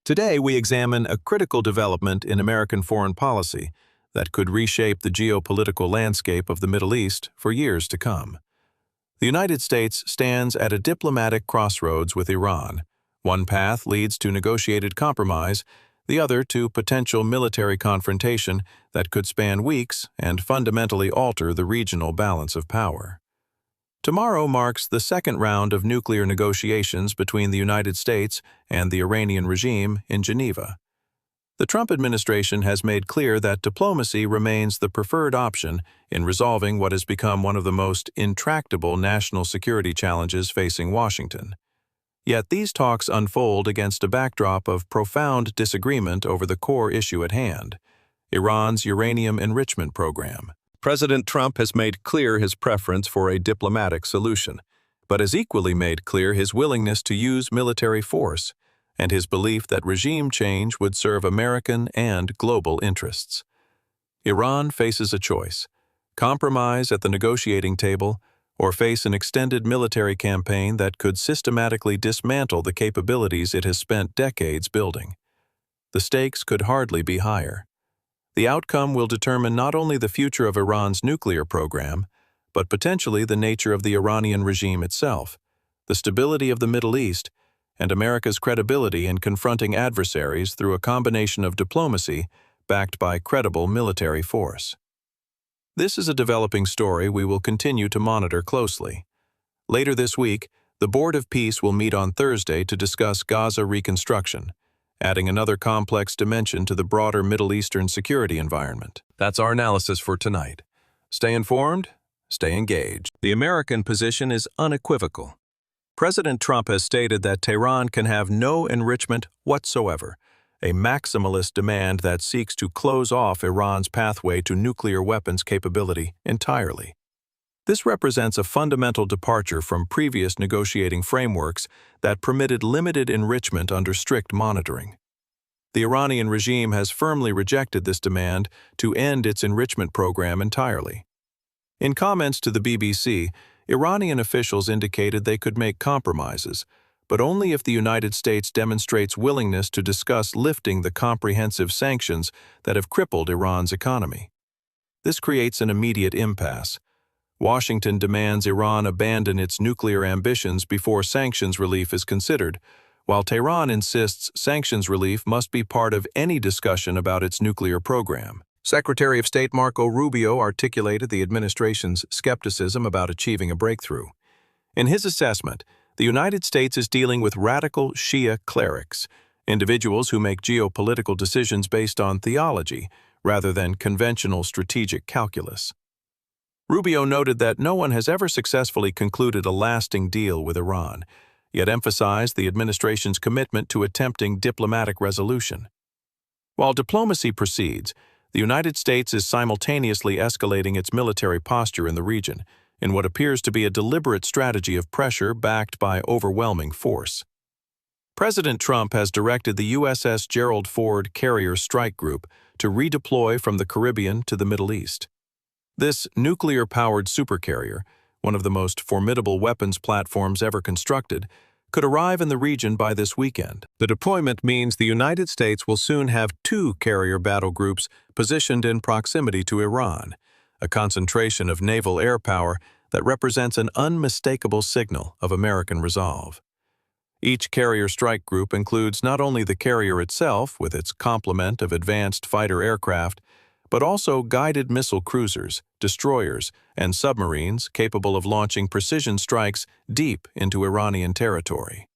Today, we examine a critical development in American foreign policy that could reshape the geopolitical landscape of the Middle East for years to come. The United States stands at a diplomatic crossroads with Iran. One path leads to negotiated compromise, the other to potential military confrontation that could span weeks and fundamentally alter the regional balance of power. Tomorrow marks the second round of nuclear negotiations between the United States and the Iranian regime in Geneva. The Trump administration has made clear that diplomacy remains the preferred option in resolving what has become one of the most intractable national security challenges facing Washington. Yet these talks unfold against a backdrop of profound disagreement over the core issue at hand: Iran's uranium enrichment program. President Trump has made clear his preference for a diplomatic solution, but has equally made clear his willingness to use military force and his belief that regime change would serve American and global interests. Iran faces a choice: compromise at the negotiating table or face an extended military campaign that could systematically dismantle the capabilities it has spent decades building. The stakes could hardly be higher. The outcome will determine not only the future of Iran's nuclear program, but potentially the nature of the Iranian regime itself, the stability of the Middle East, and America's credibility in confronting adversaries through a combination of diplomacy backed by credible military force. This is a developing story we will continue to monitor closely. Later this week, the Board of Peace will meet on Thursday to discuss Gaza reconstruction, adding another complex dimension to the broader Middle Eastern security environment. That's our analysis for tonight. Stay informed, stay engaged. The American position is unequivocal. President Trump has stated that Tehran can have no enrichment whatsoever, a maximalist demand that seeks to close off Iran's pathway to nuclear weapons capability entirely. This represents a fundamental departure from previous negotiating frameworks that permitted limited enrichment under strict monitoring. The Iranian regime has firmly rejected this demand to end its enrichment program entirely. In comments to the BBC, Iranian officials indicated they could make compromises, but only if the United States demonstrates willingness to discuss lifting the comprehensive sanctions that have crippled Iran's economy. This creates an immediate impasse. Washington demands Iran abandon its nuclear ambitions before sanctions relief is considered, while Tehran insists sanctions relief must be part of any discussion about its nuclear program. Secretary of State Marco Rubio articulated the administration's skepticism about achieving a breakthrough. In his assessment, the United States is dealing with radical Shia clerics, individuals who make geopolitical decisions based on theology rather than conventional strategic calculus. Rubio noted that no one has ever successfully concluded a lasting deal with Iran, yet emphasized the administration's commitment to attempting diplomatic resolution. While diplomacy proceeds, the United States is simultaneously escalating its military posture in the region, in what appears to be a deliberate strategy of pressure backed by overwhelming force. President Trump has directed the USS Gerald Ford carrier strike group to redeploy from the Caribbean to the Middle East. This nuclear-powered supercarrier, one of the most formidable weapons platforms ever constructed, could arrive in the region by this weekend. The deployment means the United States will soon have 2 carrier battle groups positioned in proximity to Iran, a concentration of naval air power that represents an unmistakable signal of American resolve. Each carrier strike group includes not only the carrier itself with its complement of advanced fighter aircraft, but also guided missile cruisers, destroyers, and submarines capable of launching precision strikes deep into Iranian territory.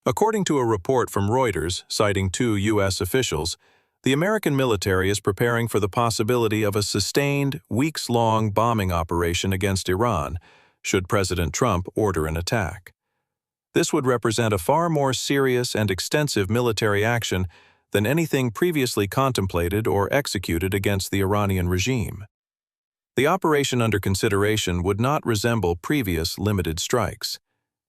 According to a report from Reuters citing 2 U.S. officials, the American military is preparing for the possibility of a sustained, weeks-long bombing operation against Iran should President Trump order an attack. This would represent a far more serious and extensive military action than anything previously contemplated or executed against the Iranian regime. The operation under consideration would not resemble previous limited strikes.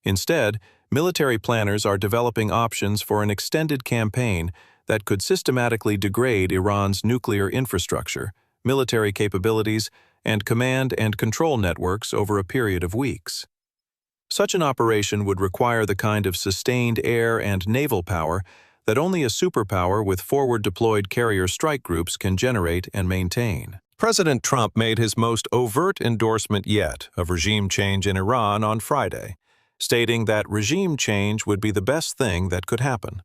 Instead, military planners are developing options for an extended campaign that could systematically degrade Iran's nuclear infrastructure, military capabilities, and command and control networks over a period of weeks. Such an operation would require the kind of sustained air and naval power that only a superpower with forward-deployed carrier strike groups can generate and maintain. President Trump made his most overt endorsement yet of regime change in Iran on Friday, stating that regime change would be the best thing that could happen.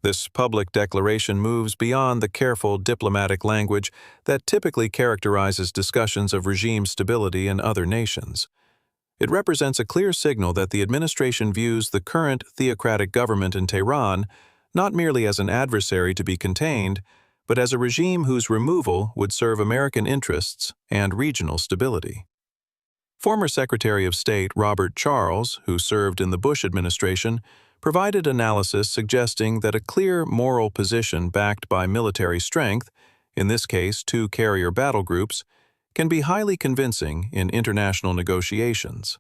This public declaration moves beyond the careful diplomatic language that typically characterizes discussions of regime stability in other nations. It represents a clear signal that the administration views the current theocratic government in Tehran not merely as an adversary to be contained, but as a regime whose removal would serve American interests and regional stability. Former Secretary of State Robert Charles, who served in the Bush administration, provided analysis suggesting that a clear moral position backed by military strength, in this case 2 carrier battle groups, can be highly convincing in international negotiations.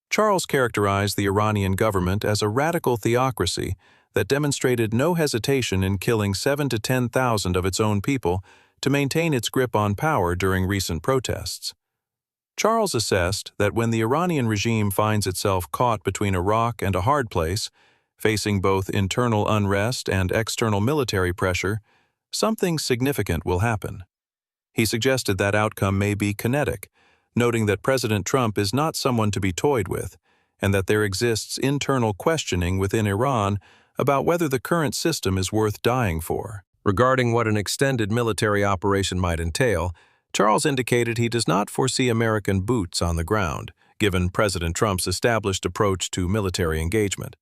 Charles characterized the Iranian government as a radical theocracy that demonstrated no hesitation in killing 7,000 to 10,000 of its own people to maintain its grip on power during recent protests. Charles assessed that when the Iranian regime finds itself caught between a rock and a hard place, facing both internal unrest and external military pressure, something significant will happen. He suggested that outcome may be kinetic, noting that President Trump is not someone to be toyed with, and that there exists internal questioning within Iran about whether the current system is worth dying for. Regarding what an extended military operation might entail, Charles indicated he does not foresee American boots on the ground, given President Trump's established approach to military engagement.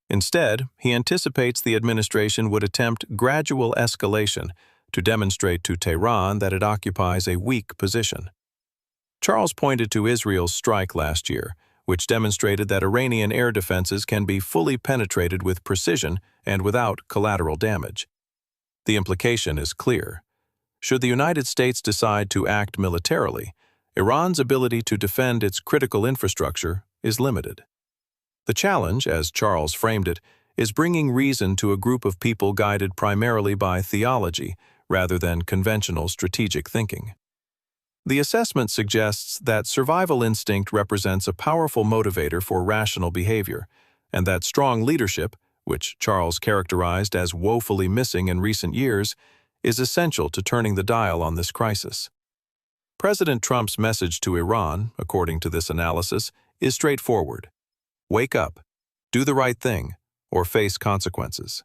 Instead, he anticipates the administration would attempt gradual escalation to demonstrate to Tehran that it occupies a weak position. Charles pointed to Israel's strike last year, which demonstrated that Iranian air defenses can be fully penetrated with precision and without collateral damage. The implication is clear. Should the United States decide to act militarily, Iran's ability to defend its critical infrastructure is limited. The challenge, as Charles framed it, is bringing reason to a group of people guided primarily by theology rather than conventional strategic thinking. The assessment suggests that survival instinct represents a powerful motivator for rational behavior, and that strong leadership, which Charles characterized as woefully missing in recent years, is essential to turning the dial on this crisis. President Trump's message to Iran, according to this analysis, is straightforward. Wake up, do the right thing, or face consequences.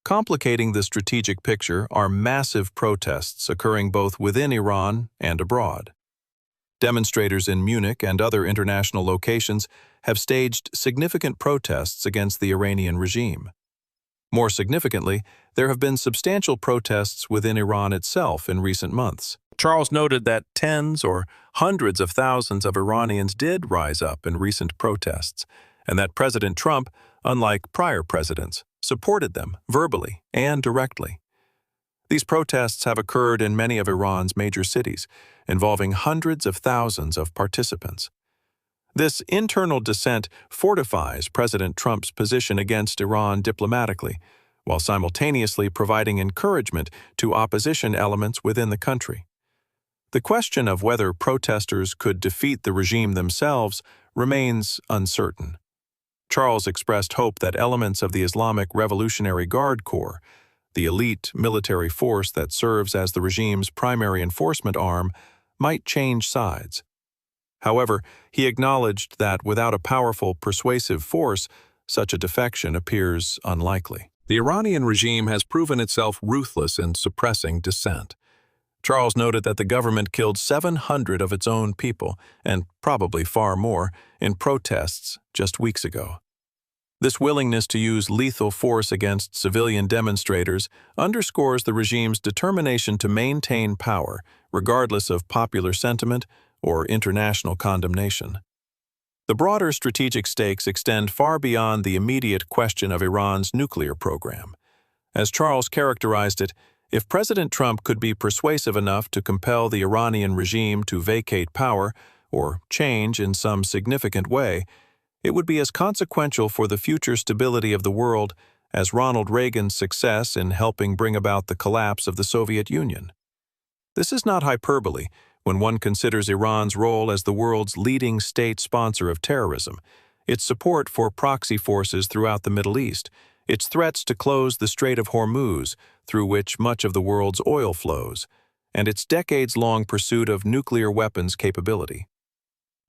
Complicating the strategic picture are massive protests occurring both within Iran and abroad. Demonstrators in Munich and other international locations have staged significant protests against the Iranian regime. More significantly, there have been substantial protests within Iran itself in recent months. Charles noted that tens or hundreds of thousands of Iranians did rise up in recent protests, and that President Trump, unlike prior presidents, supported them verbally and directly. These protests have occurred in many of Iran's major cities, involving hundreds of thousands of participants. This internal dissent fortifies President Trump's position against Iran diplomatically, while simultaneously providing encouragement to opposition elements within the country. The question of whether protesters could defeat the regime themselves remains uncertain. Charles expressed hope that elements of the Islamic Revolutionary Guard Corps, the elite military force that serves as the regime's primary enforcement arm, might change sides. However, he acknowledged that without a powerful, persuasive force, such a defection appears unlikely. The Iranian regime has proven itself ruthless in suppressing dissent. Charles noted that the government killed 700 of its own people, and probably far more, in protests just weeks ago. This willingness to use lethal force against civilian demonstrators underscores the regime's determination to maintain power, regardless of popular sentiment or international condemnation. The broader strategic stakes extend far beyond the immediate question of Iran's nuclear program. As Charles characterized it, if President Trump could be persuasive enough to compel the Iranian regime to vacate power or change in some significant way, it would be as consequential for the future stability of the world as Ronald Reagan's success in helping bring about the collapse of the Soviet Union. This is not hyperbole when one considers Iran's role as the world's leading state sponsor of terrorism, its support for proxy forces throughout the Middle East, its threats to close the Strait of Hormuz, through which much of the world's oil flows, and its decades-long pursuit of nuclear weapons capability.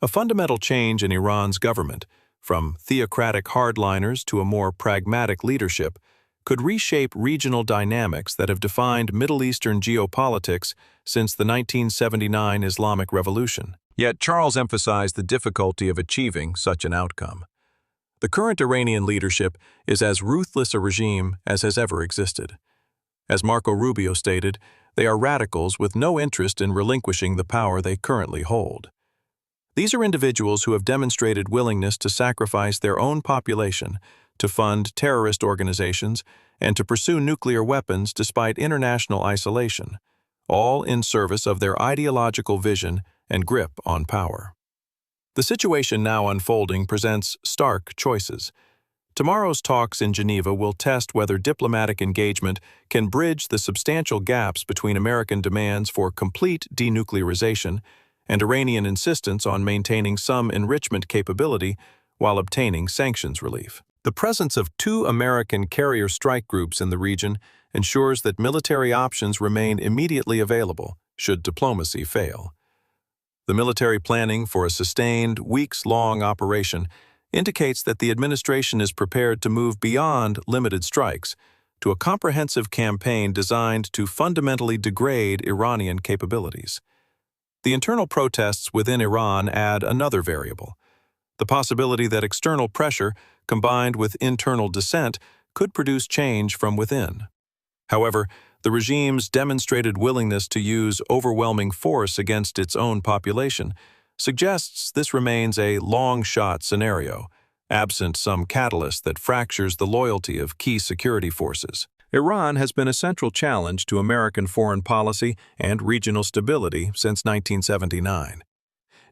A fundamental change in Iran's government, from theocratic hardliners to a more pragmatic leadership, could reshape regional dynamics that have defined Middle Eastern geopolitics since the 1979 Islamic Revolution. Yet Charles emphasized the difficulty of achieving such an outcome. The current Iranian leadership is as ruthless a regime as has ever existed. As Marco Rubio stated, they are radicals with no interest in relinquishing the power they currently hold. These are individuals who have demonstrated willingness to sacrifice their own population, to fund terrorist organizations, and to pursue nuclear weapons despite international isolation, all in service of their ideological vision and grip on power. The situation now unfolding presents stark choices. Tomorrow's talks in Geneva will test whether diplomatic engagement can bridge the substantial gaps between American demands for complete denuclearization and Iranian insistence on maintaining some enrichment capability while obtaining sanctions relief. The presence of 2 American carrier strike groups in the region ensures that military options remain immediately available should diplomacy fail. The military planning for a sustained, weeks-long operation indicates that the administration is prepared to move beyond limited strikes to a comprehensive campaign designed to fundamentally degrade Iranian capabilities. The internal protests within Iran add another variable: the possibility that external pressure, combined with internal dissent, could produce change from within. However, the regime's demonstrated willingness to use overwhelming force against its own population suggests this remains a long-shot scenario, absent some catalyst that fractures the loyalty of key security forces. Iran has been a central challenge to American foreign policy and regional stability since 1979.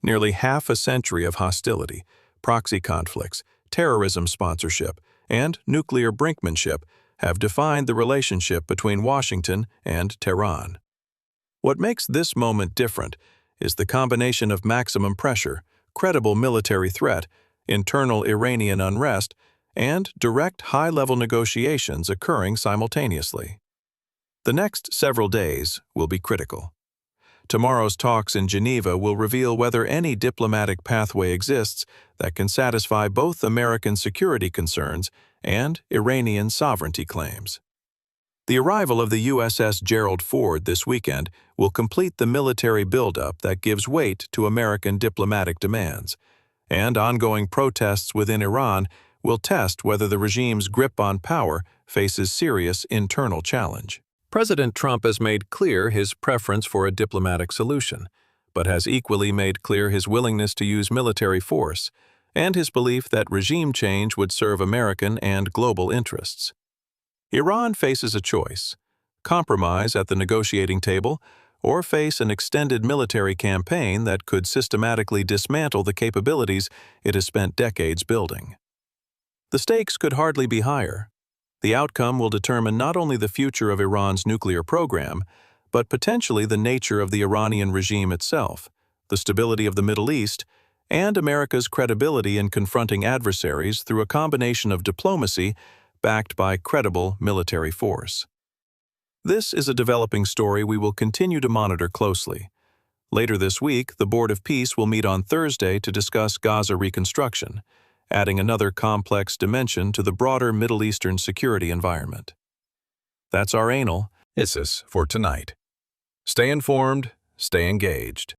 Nearly half a century of hostility, proxy conflicts, terrorism sponsorship, and nuclear brinkmanship have defined the relationship between Washington and Tehran. What makes this moment different is the combination of maximum pressure, credible military threat, internal Iranian unrest, and direct high-level negotiations occurring simultaneously. The next several days will be critical. Tomorrow's talks in Geneva will reveal whether any diplomatic pathway exists that can satisfy both American security concerns and Iranian sovereignty claims. The arrival of the USS Gerald Ford this weekend will complete the military buildup that gives weight to American diplomatic demands, and ongoing protests within Iran will test whether the regime's grip on power faces serious internal challenge. President Trump has made clear his preference for a diplomatic solution, but has equally made clear his willingness to use military force and his belief that regime change would serve American and global interests. Iran faces a choice: compromise at the negotiating table or face an extended military campaign that could systematically dismantle the capabilities it has spent decades building. The stakes could hardly be higher. The outcome will determine not only the future of Iran's nuclear program, but potentially the nature of the Iranian regime itself, the stability of the Middle East, and America's credibility in confronting adversaries through a combination of diplomacy backed by credible military force. This is a developing story we will continue to monitor closely. Later this week, the Board of Peace will meet on Thursday to discuss Gaza reconstruction, adding another complex dimension to the broader Middle Eastern security environment. That's our anal. This is for tonight. Stay informed, stay engaged.